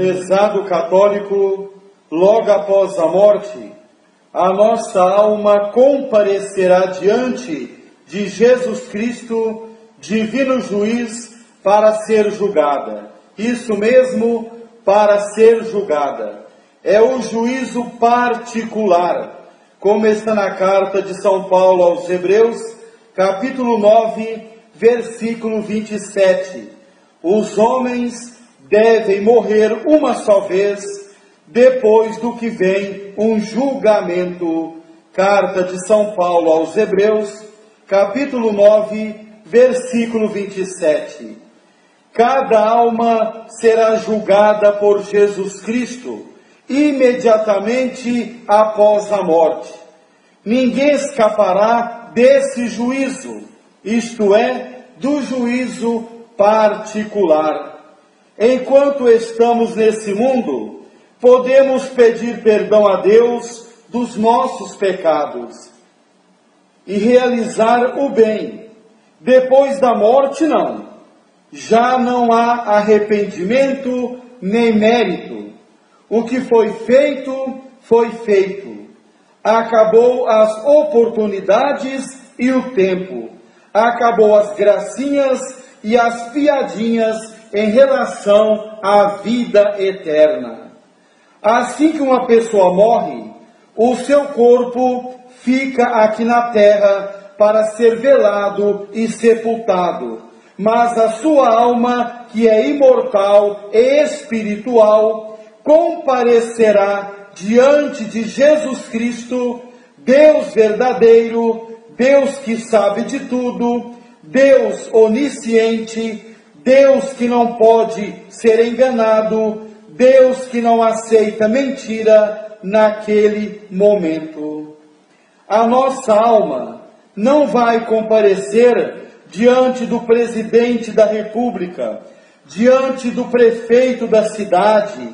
Prezado católico, logo após a morte, a nossa alma comparecerá diante de Jesus Cristo, divino juiz, para ser julgada. Isso mesmo, para ser julgada. É o juízo particular, como está na carta de São Paulo aos Hebreus, capítulo 9, versículo 27. Os homens devem morrer uma só vez, depois do que vem um julgamento. Carta de São Paulo aos Hebreus, capítulo 9, versículo 27. Cada alma será julgada por Jesus Cristo, imediatamente após a morte. Ninguém escapará desse juízo, isto é, do juízo particular. Enquanto estamos nesse mundo, podemos pedir perdão a Deus dos nossos pecados e realizar o bem. Depois da morte, não. Já não há arrependimento nem mérito. O que foi feito, foi feito. Acabou as oportunidades e o tempo. Acabou as gracinhas e as piadinhas em relação à vida eterna. Assim que uma pessoa morre, o seu corpo fica aqui na terra para ser velado e sepultado, mas a sua alma, que é imortal e espiritual, comparecerá diante de Jesus Cristo, Deus verdadeiro, Deus que sabe de tudo, Deus onisciente, Deus que não pode ser enganado, Deus que não aceita mentira naquele momento. A nossa alma não vai comparecer diante do presidente da República, diante do prefeito da cidade,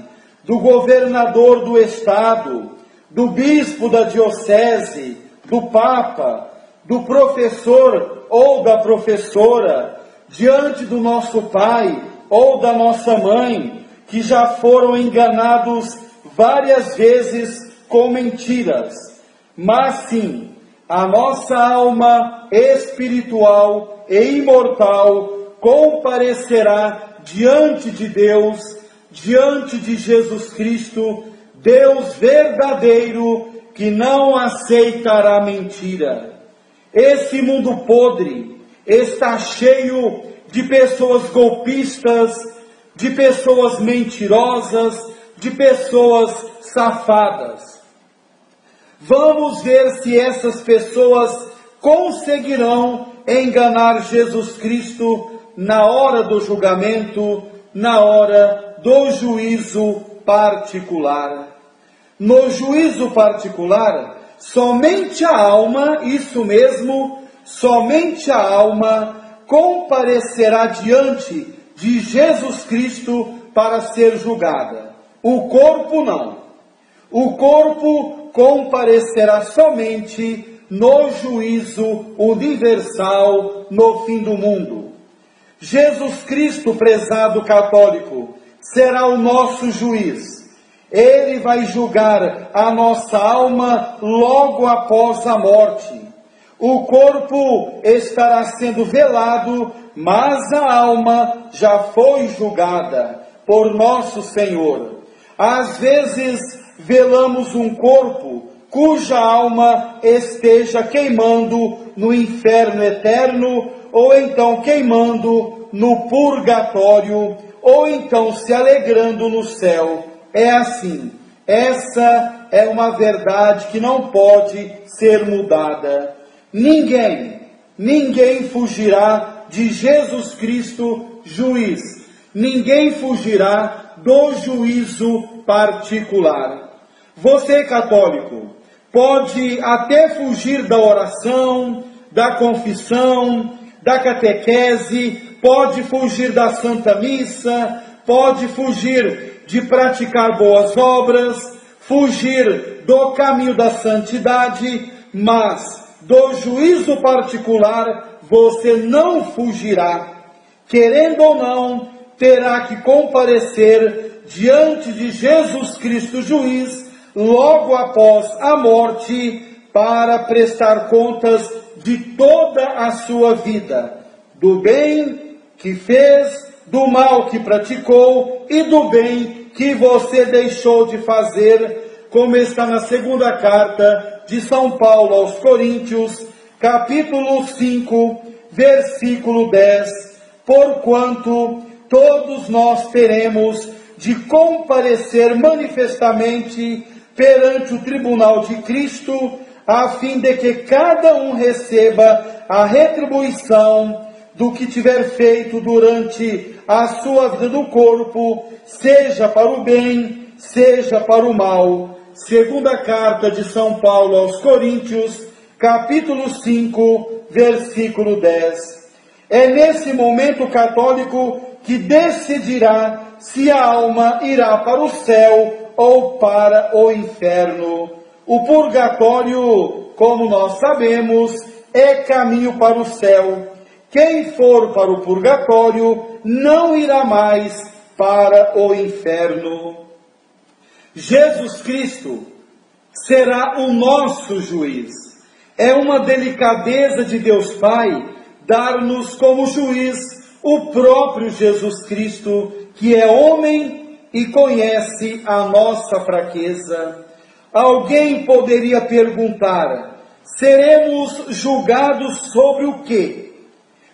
do governador do estado, do bispo da diocese, do papa, do professor ou da professora, diante do nosso pai ou da nossa mãe, que já foram enganados várias vezes com mentiras. Mas sim, a nossa alma espiritual e imortal comparecerá diante de Deus, diante de Jesus Cristo, Deus verdadeiro, que não aceitará mentira. Esse mundo podre está cheio de pessoas golpistas, de pessoas mentirosas, de pessoas safadas. Vamos ver se essas pessoas conseguirão enganar Jesus Cristo na hora do julgamento, na hora do juízo particular. No juízo particular, somente a alma, isso mesmo, somente a alma comparecerá diante de Jesus Cristo para ser julgada. O corpo não. O corpo comparecerá somente no juízo universal no fim do mundo. Jesus Cristo, prezado católico, será o nosso juiz. Ele vai julgar a nossa alma logo após a morte. O corpo estará sendo velado, mas a alma já foi julgada por nosso Senhor. Às vezes velamos um corpo cuja alma esteja queimando no inferno eterno, ou então queimando no purgatório, ou então se alegrando no céu. É assim. Essa é uma verdade que não pode ser mudada. Ninguém fugirá de Jesus Cristo, juiz. Ninguém fugirá do juízo particular. Você, católico, pode até fugir da oração, da confissão, da catequese, pode fugir da Santa Missa, pode fugir de praticar boas obras, fugir do caminho da santidade, mas do juízo particular você não fugirá. Querendo ou não, terá que comparecer diante de Jesus Cristo, juiz, logo após a morte, para prestar contas de toda a sua vida, do bem que fez, do mal que praticou e do bem que você deixou de fazer, como está na segunda carta de São Paulo aos Coríntios, capítulo 5, versículo 10, porquanto todos nós teremos de comparecer manifestamente perante o tribunal de Cristo, a fim de que cada um receba a retribuição do que tiver feito durante a sua vida no corpo, seja para o bem, seja para o mal. Segunda carta de São Paulo aos Coríntios, capítulo 5, versículo 10. É nesse momento o católico que decidirá se a alma irá para o céu ou para o inferno. O purgatório, como nós sabemos, é caminho para o céu. Quem for para o purgatório não irá mais para o inferno. Jesus Cristo será o nosso juiz. É uma delicadeza de Deus Pai dar-nos como juiz o próprio Jesus Cristo, que é homem e conhece a nossa fraqueza. Alguém poderia perguntar: seremos julgados sobre o quê?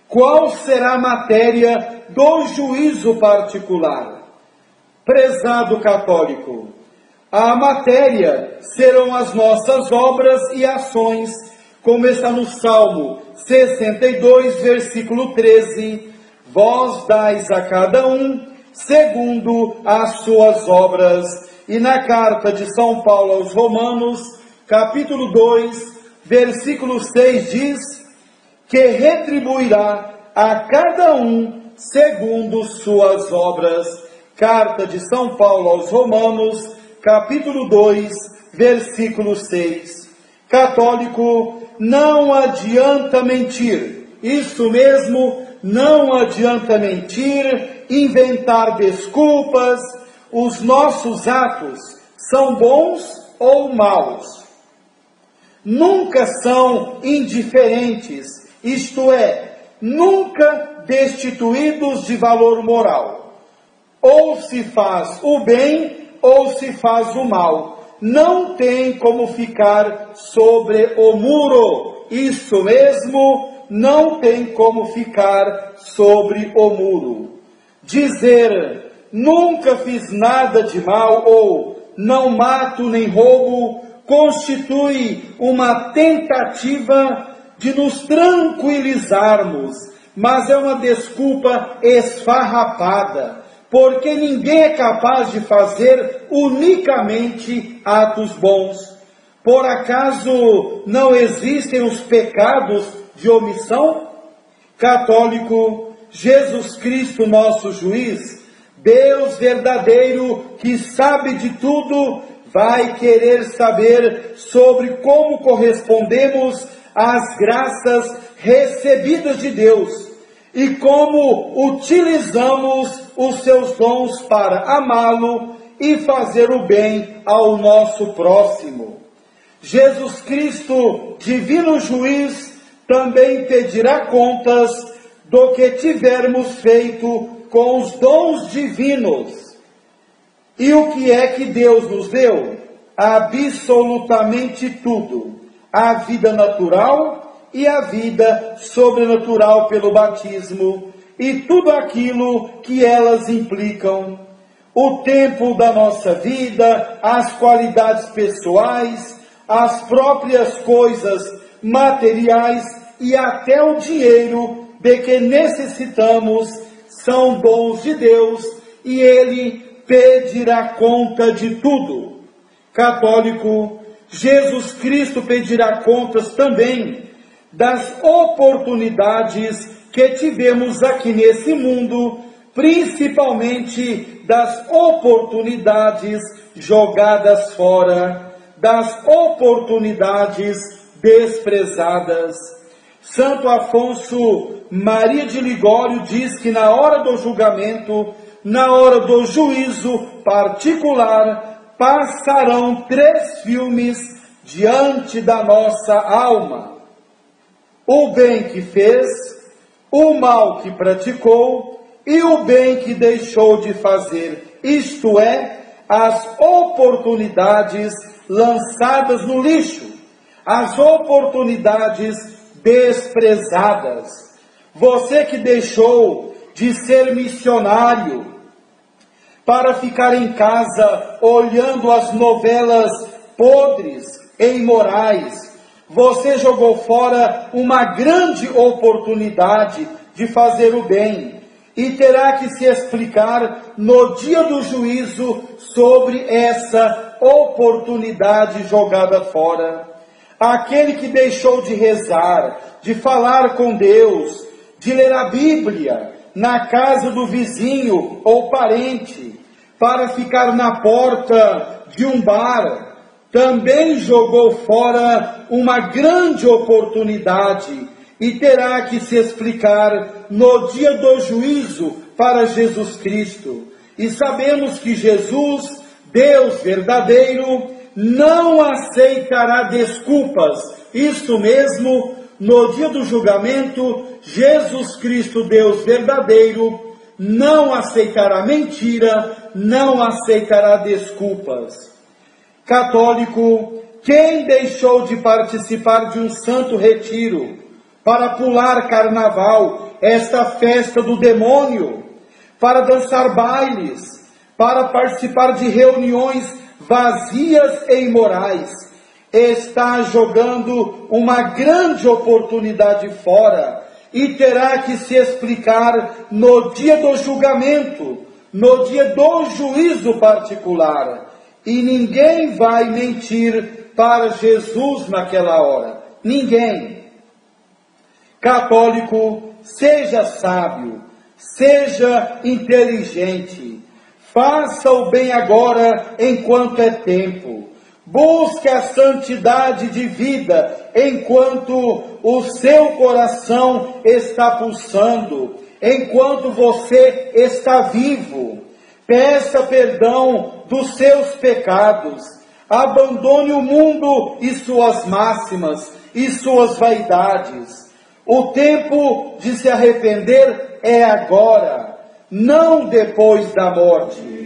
Qual será a matéria do juízo particular? Prezado católico, a matéria serão as nossas obras e ações, como está no Salmo 62, versículo 13, vós dais a cada um segundo as suas obras. E na carta de São Paulo aos Romanos, capítulo 2, versículo 6 diz que retribuirá a cada um segundo suas obras. Carta de São Paulo aos Romanos, capítulo 2, versículo 6. Católico, não adianta mentir. Isso mesmo, não adianta mentir, inventar desculpas. Os nossos atos são bons ou maus? Nunca são indiferentes, isto é, nunca destituídos de valor moral. Ou se faz o bem, ou se faz o mal. Não tem como ficar sobre o muro. Isso mesmo, não tem como ficar sobre o muro. Dizer, nunca fiz nada de mal, ou não mato nem roubo, constitui uma tentativa de nos tranquilizarmos, mas é uma desculpa esfarrapada, porque ninguém é capaz de fazer unicamente atos bons. Por acaso não existem os pecados de omissão? Católico, Jesus Cristo, nosso juiz, Deus verdadeiro que sabe de tudo, vai querer saber sobre como correspondemos às graças recebidas de Deus e como utilizamos os seus dons para amá-lo e fazer o bem ao nosso próximo. Jesus Cristo, divino juiz, também pedirá contas do que tivermos feito com os dons divinos. E o que é que Deus nos deu? Absolutamente tudo. A vida natural e a vida sobrenatural pelo batismo, e tudo aquilo que elas implicam. O tempo da nossa vida, as qualidades pessoais, as próprias coisas materiais e até o dinheiro de que necessitamos são dons de Deus, e Ele pedirá conta de tudo. Católico, Jesus Cristo pedirá contas também das oportunidades que tivemos aqui nesse mundo, principalmente das oportunidades jogadas fora, das oportunidades desprezadas. Santo Afonso Maria de Ligório diz que na hora do julgamento, na hora do juízo particular, passarão 3 filmes diante da nossa alma: o bem que fez, o mal que praticou e o bem que deixou de fazer, isto é, as oportunidades lançadas no lixo, as oportunidades desprezadas. Você que deixou de ser missionário para ficar em casa olhando as novelas podres e imorais, você jogou fora uma grande oportunidade de fazer o bem e terá que se explicar no dia do juízo sobre essa oportunidade jogada fora. Aquele que deixou de rezar, de falar com Deus, de ler a Bíblia na casa do vizinho ou parente, para ficar na porta de um bar, também jogou fora uma grande oportunidade e terá que se explicar no dia do juízo para Jesus Cristo. E sabemos que Jesus, Deus verdadeiro, não aceitará desculpas. Isto mesmo, no dia do julgamento, Jesus Cristo, Deus verdadeiro, não aceitará mentira, não aceitará desculpas. Católico, quem deixou de participar de um santo retiro para pular carnaval, esta festa do demônio, para dançar bailes, para participar de reuniões vazias e imorais, está jogando uma grande oportunidade fora e terá que se explicar no dia do julgamento, no dia do juízo particular. E ninguém vai mentir para Jesus naquela hora. Ninguém. Católico, seja sábio, seja inteligente. Faça o bem agora enquanto é tempo. Busque a santidade de vida enquanto o seu coração está pulsando, enquanto você está vivo. Peça perdão dos seus pecados. Abandone o mundo e suas máximas e suas vaidades. O tempo de se arrepender é agora, não depois da morte.